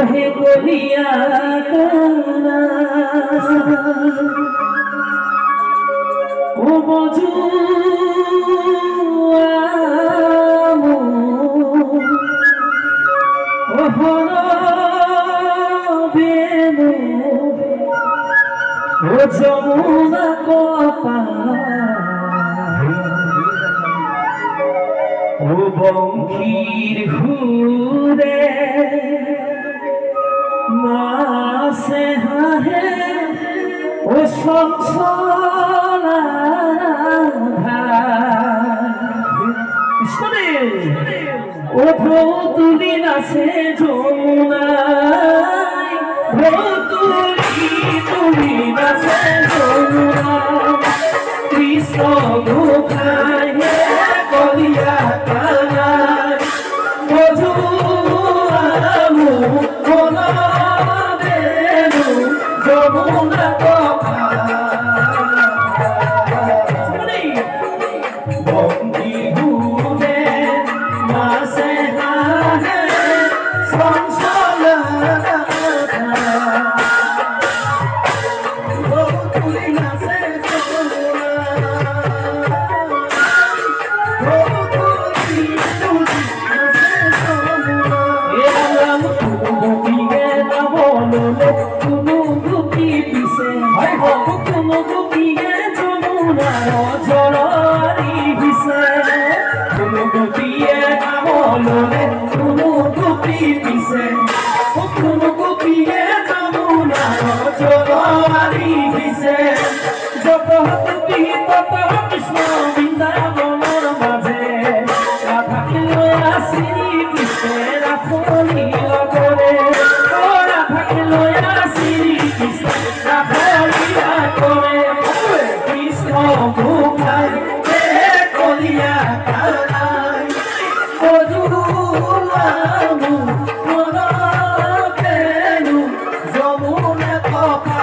হে কলিয়া কানা ও বজু ও হন বেনু ও যমুনা কপা ও বঙ্কির ঘুরে মাসে হাহে ও সংসারা ও ভৌতুলি নাচে যমুনায় ভৌতুলি তুলি নাচে যমুনায় কৃষ্ণ গোখায় কলিয়া কানায় বধু আমু কোনা বেনু যমুনা কপা বঙ্গি ঘুরে মাসে হাহে সংসারা ভৌতুলি নাচে কৃষ্ণ বৃন্দাবনের মাঝে রাধাকে লয়া শ্রী কৃষ্ণের রাখলি করে রাধাকে লয়া শ্রী কৃষ্ণ রাখলিয়া করে কৃষ্ণ ভূখায় কলিয়া কানায় বধুলামু কোনা বেনু যমুনা কপা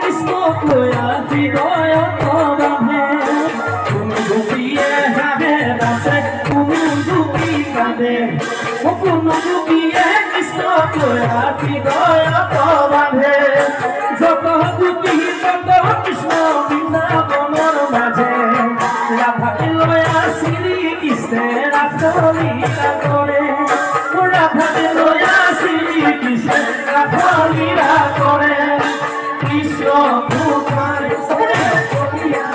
কৃষ্ণ কয়া হৃদয় বাঁধে কোন গোপীয়ে হাহে নাচে কোন গোপী কাঁদে কোন গোপীয়ে কৃষ্ণ কয়া হৃদয় বাঁধে যত গোপী তত কৃষ্ণ বৃন্দাবনের মাঝে রাধাকে লয়া শ্রী কৃষ্ণের রাখলিয়া করে রাধাকে লয়া শ্রী কৃষ্ণের রাখলিয়া করে কৃষ্ণ ভূখায় কলিয়া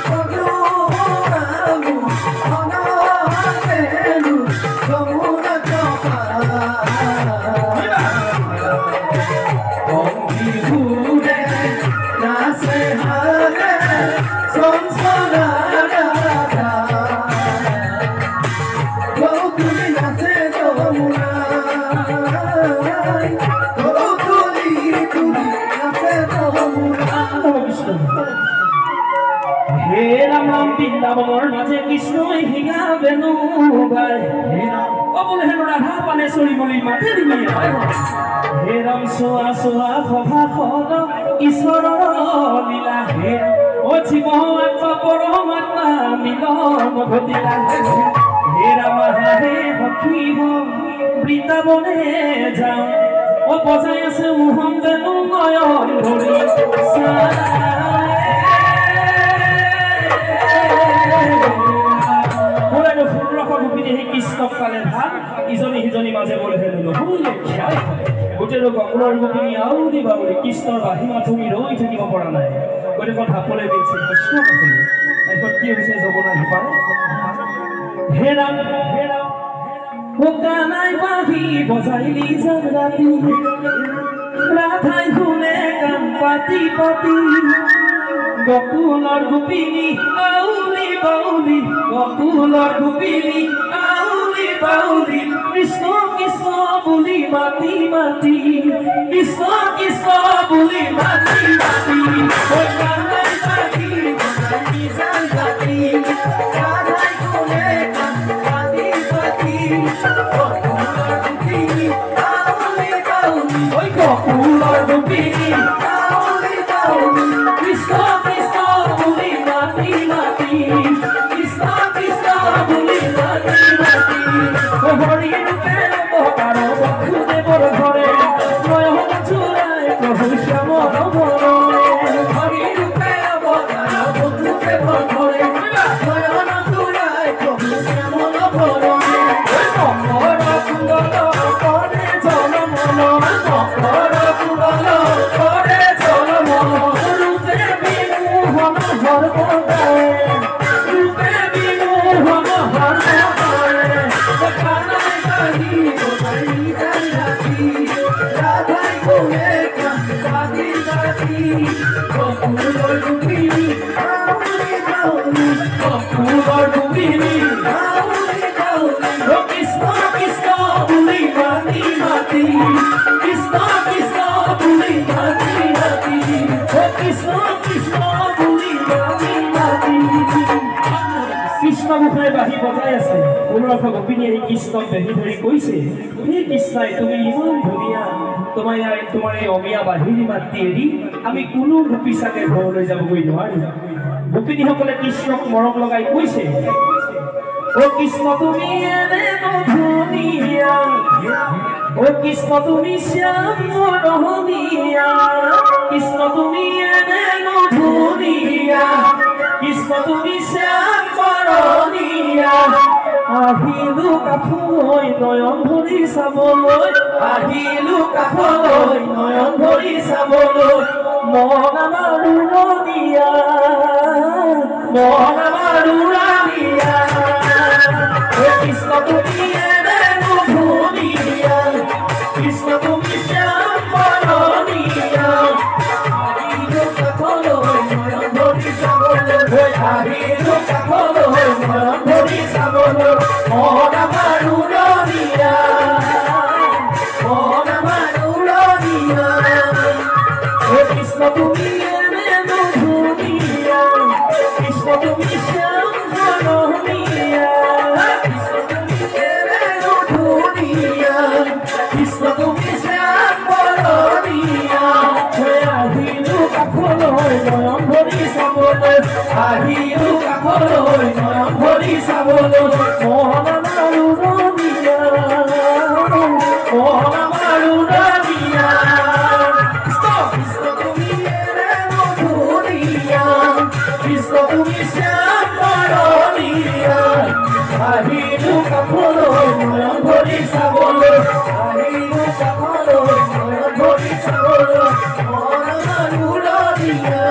বধুলামু কোনা বেনু যমুনা কপা বঙ্গি ঘুরে নাচে হারে সংসারা ভৌতুলি নাচে যমুনায় হে রাম রাম বৃন্দাবনের মাঝে কৃষ্ণ হিঙা বেনু গায় ও বলে হেন রাধা পানে চড়ি বলি মাতে দিবি হে রাম সোয়া সোয়া সভা সদ ঈশ্বর লীলা হে ও জীব আত্মা পরমাত্মা মিলন ঘটিলা হে রাম হে সখী বৃন্দাবনে যাও ও বজাই আছে মোহন বেনু নয়ন ধৰি কৃষ্ণক পালে ভাল ইজনী সিজনী মাজে বলে গোটেই গকুলৰ গোপিনী আউৰি বাউৰি কৃষ্ণৰ বাহিমা তুমি ৰৈ থাকিব পৰা নাই গতিকে ঢাপলে দিছে কৃষ্ণ কাকলি তাৰপিছত কি হৈছে যমুনা ধুপাৰে হে ৰাম ও কানাই বাহি বজাইলি যেন ৰাতি ৰাধাই শুনে কাণ পাতি পাতি গকুলৰ গোপিনী আউলি বাউলি গকুলৰ গোপিনী আউলি বাউলি কৃষ্ণ কৃষ্ণ বুলি মাতি মাতি কৃষ্ণ কৃষ্ণ বুলি মাতি মাতি ঐ কানাই পাতি বনাই যাই পাতি কানাই কোনে কান্দি পাতি কপুলৰ দুপিনী কাউলি কাউলি ঐ কপুলৰ দুপিনী কাউলি কাউলি কৃষ্ণ কৃষ্ণ বুলি মাতি মাতি কৃষ্ণ কৃষ্ণ বুলি মাতি মাতি হৰি ৰূপে অৱতাৰ বসুদেৱৰ ঘৰে নয়ন চুৰাই প্ৰভু শ্যামৰ বৰণে হৰি ৰূপে অৱতাৰ বসুদেৱৰ ঘৰে নয়ন চুৰাই প্ৰভু শ্যামৰ বৰণে কমৰ কুণ্ডল কৰে জনমন কমৰ কুণ্ডল কৰে জনমন ৰূপে বিমোহন সৰ্বদায়ে ৰূপে বিমোহন সৰ্বদায়ে কানাই পাতি বনাই যাই ৰাতি ৰাধাই কোনে কান্দি পাতি কপুলৰ দুপিনী কাউলি কাউলি কপুলৰ দুপিনী কাউলি কাউলি কৃষ্ণ কৃষ্ণ বুলি মাতি মাতি কৃষ্ণ কৃষ্ণ বুলি মাতি মাতি কৃষ্ণ কৃষ্ণ বুলি মাতি মাতি কৃষ্ণ মুখে বাঁহী বজাই আছে অনুৰাধা গোপিনীয়ে এই কৃষ্ণক বেহি ধৰি কৈছে হে কৃষ্ণাই তুমি ইমান ধুনীয়া তোমাৰ এই অমীয়া বাঁহীৰ মাতি এৰি আমি কোনো গোপী চাগে ঘৰলৈ যাবগৈ নোৱাৰিম গোপিনীসকলে কৃষ্ণক মৰম লগাই কৈছে ও কৃষ্ণ তুমি এনে ধুনীয়া ও কৃষ্ণ তুমি শ্যাম মৰমীয়া কৃষ্ণ তুমি এনে ধুনীয়া কৃষ্ণ তুমি শ্যাম মৰমীয়া আহিলো কাষলৈ নয়ন ভৰি চাবলৈ আহিলো কাষলৈ নয়ন ভৰি চাবলৈ মন আমাৰ উৰণীয়া মন আমাৰ উৰণীয়া কৃষ্ণ তুমি এনে ধুনীয়া কৃষ্ণ তুমি শ্যাম মৰমীয়া আহিলো কাষলৈ নয়ন ভৰি চাবলৈ আহিলো কাষলৈ নয়ন ভৰি চাবলৈ মন আমাৰ উৰণীয়া মন আমাৰ উৰণীয়া কৃষ্ণ তুমি এনে ধুনীয়া কৃষ্ণ তুমি শ্যাম মৰমীয়া কৃষ্ণ তুমি এনে ধুনীয়া কৃষ্ণ তুমি শ্যাম মৰমীয়া আহিলো কাষলৈ নয়ন ভৰি চাবলৈ আহিলো কাষলৈ নয়ন ভৰি চাবলৈ মন আমাৰ উৰণীয়া মন আমাৰ উৰণীয়া কৃষ্ণ তুমি এনে ধুনীয়া কৃষ্ণ তুমি শ্যাম মৰমীয়া আহিলো কাষলৈ নয়ন ভৰি চাবলৈ আহিলো কাষলৈ নয়ন ভৰি চাবলৈ মন আমাৰ উৰণীয়া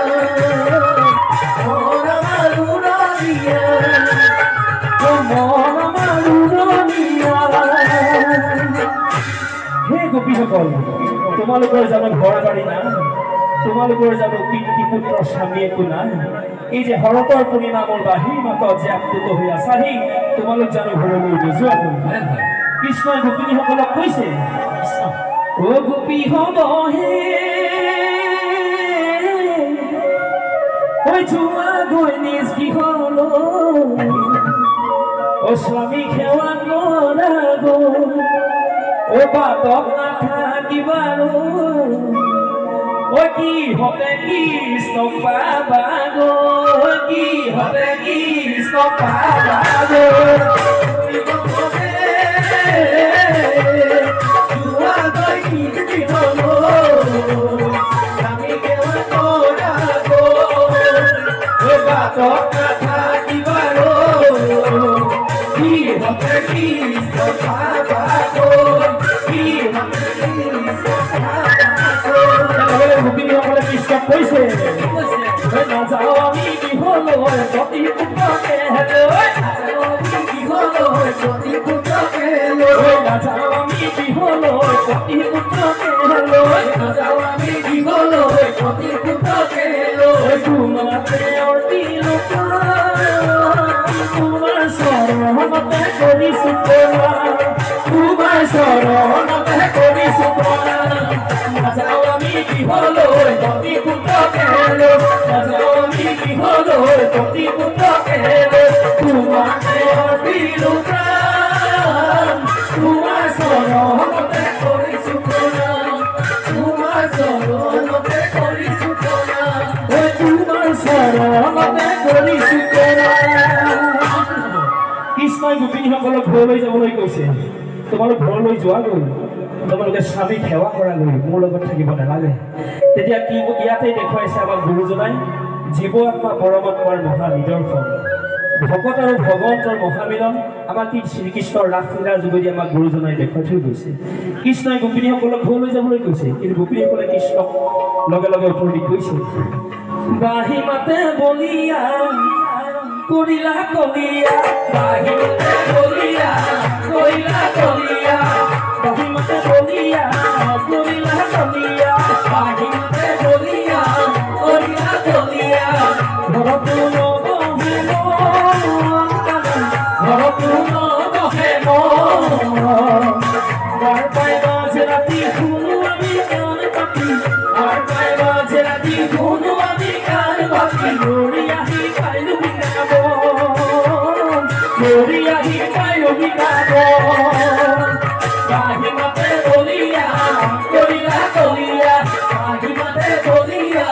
মন আমাৰ উৰণীয়া মন আমাৰ উৰণীয়া হে গোপীসকল তোমালোকৰ জানো ঘৰ বাৰী নাই তোমালোকৰ জানো পিতৃ পুত্ৰ স্বামী একো নাই এই যে শৰতৰ পূৰ্ণিমা মোৰ বাঁহীৰ মাতত যে আপ্লুত হৈ আছাহি তোমালোক জানো ঘৰলৈ নোযোৱা কৃষ্ণই গোপিনীসকলক কৈছে ও গোপী হব হে ঐ যোৱা গৈ নিজ গৃহলৈ ও স্বামী সেৱা কৰা গৈ ও বাটত নাথাকিবাৰো ও কি হতে কৃষ্ণ পাবা গৈ কি হতে কৃষ্ণ পাবা গৈ যোৱা গৈ নিজ গৃহলৈ স্বামী সেৱা কৰা গৈ ও বাটত নাথাকিবাৰো কি হতে কৃষ্ণ পাবা গৈ কি হতে কৃষ্ণ গোপিনীসকলে কৃষ্ণক কৈছে নাযাওঁ আমি গৃহলৈ পতি পুত্ৰকে নাযাওঁ আমি গৃহলৈ পতি পুত্ৰকে তোমাৰ তেওঁৰ তিলকা তোমাৰ চৰণতে কৰিছো হলো গতি পুত্র গেল রজনী কি হলো গতি পুত্র গেল তোমাকে দিলু প্রাণ তোমার শরণতে করিছু প্রণাম তোমার শরণতে করিছু প্রণাম তোমার শরণতে করিছু প্ৰণাম কৃষ্ণই গোপিনীসকলক ঘৰলৈ যাবলৈ কৈছে তোমালোক ঘৰলৈ যোৱা গৈ তোমালোকে স্বামীক সেৱা কৰা গৈ মোৰ লগত থাকিব নালাগে তেতিয়া কি ইয়াতে দেখুৱাইছে আমাক গুৰুজনাই জীৱ আত্মা পৰমাত্মাৰ মহা নিদৰ্শন ভকত আৰু ভগৱন্তৰ মহামিলন আমাক কি শ্ৰীকৃষ্ণৰ ৰাসলীলাৰ যোগেদি আমাক গুৰুজনাই দেখুৱাই থৈ গৈছে কৃষ্ণই গোপিনীসকলক ঘৰলৈ যাবলৈ কৈছে কিন্তু গোপিনীসকলে কৃষ্ণক লগে লগে উত্তৰ দি কৈছে বাঁহী মাতে বলিয়া কৰিলা কলিয়া বাঁহী মাতে বলিয়া কৰিলা কলিয়া বাঁহী মাতে বলিয়া কৰিলা কলিয়া বাঁহী মাতে বলিয়া কৰিলা কলিয়া ঘৰতো নবহে ঘৰতো নবহে বাৰ পাই বাজে ৰাতি শুনো আমি গান পাতি বাৰ পাই বাজে ৰাতি শুনো আমি গান পাতি দৌৰি আহি পাইলো বিকাব দৌৰি আহি পাইলো বিকাব বাঁহী মাতে বলিয়া কৰিলা কলিয়া বাঁহী মাতে বলিয়া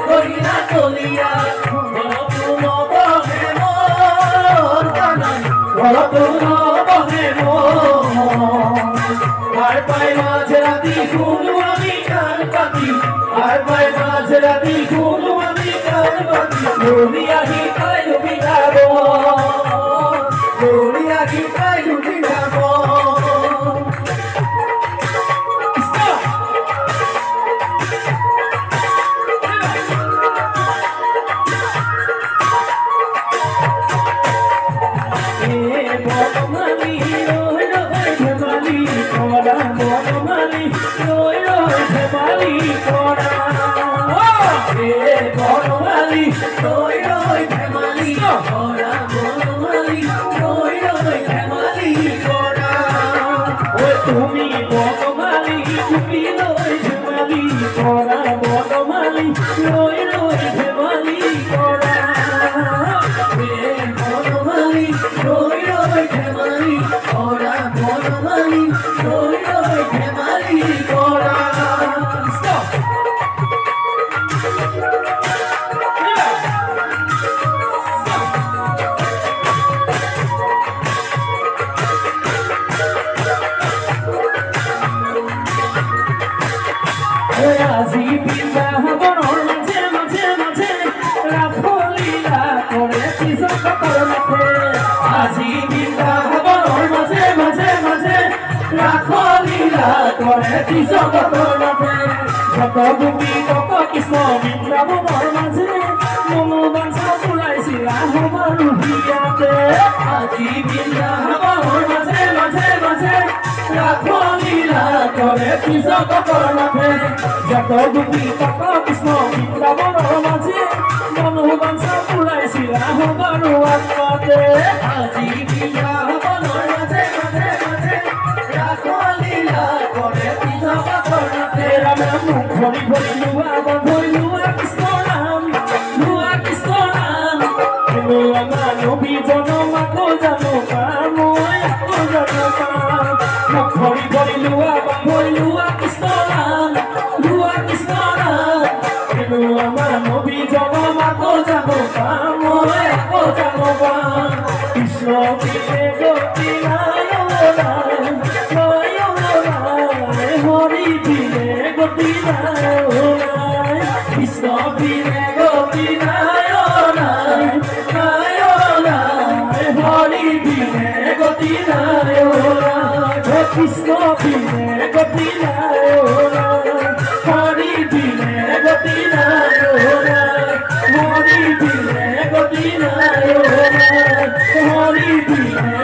কৰিলা কলিয়া ঘৰতো নবহে ঘৰতো নবহে আর পাই মাঝে রাতি শুনো আমি গান পাতি আর পাই মাঝে রাতি শুনো আমি গান পাতি দৌড়িয়া হি পাইলো বিধাব দৌড়িয়া হি পাইলো বিধাব তুমি বনমালী তুমি লই ধেমালি কৰা বনমালী লই লই ধেমালি কৰা বনমালী লই লই ধেমালি কৰা বনমালী লই লই ধেমালি কৰা আজি বৃন্দাবনৰ মাঝে মাঝে মাঝে ৰাসলীলা কৰে কৃষ্ণকৰ নাথে আজি বৃন্দাবনৰ মাঝে মাঝে মাঝে ৰাসলীলা কৰে কৃষ্ণকৰ নাথে যত গোপী তত কৃষ্ণ বৃন্দাবনৰ মাঝে মনোবাঞ্ছা পুৰাইছিল আমাৰো হিয়াতে আজি বৃন্দাবনৰ মাঝে মাঝে মাঝে ৰাসলীলা কৰে কৃষ্ণকৰ নাথে যত গোপী তত কৃষ্ণ বৃন্দাবনৰ মাঝে মনোবাঞ্ছা পুৰাইছিল আমাৰো আত্মাতে আজি বৃন্দাবনৰ মাঝে মাঝে মাঝে ৰাসলীলা কৰে কৃষ্ণকৰ নাথে ৰাম ৰাম ভৰি ভৰি লোৱা বন্ধই লোৱা কৃষ্ণ নাম আমাৰ নবী জনম আকৌ জানো পাম মই আকৌ জানো পাম ভৰি ভৰি লোৱা বন্ধই লোৱা কৃষ্ণ নাম আমাৰ নবী জনম আকৌ জানো পাম মই আকৌ জানো পাম কৃষ্ণ বিনে গতি নাই হৰি বিনে গতি নাই কৃষ্ণ বিনে গতি নাই হৰি বিনে গতি নাই কৃষ্ণ বিনে গতি নাই হৰি বিনে গতি নাই হৰি বিনে গতি নাই হৰি বিনে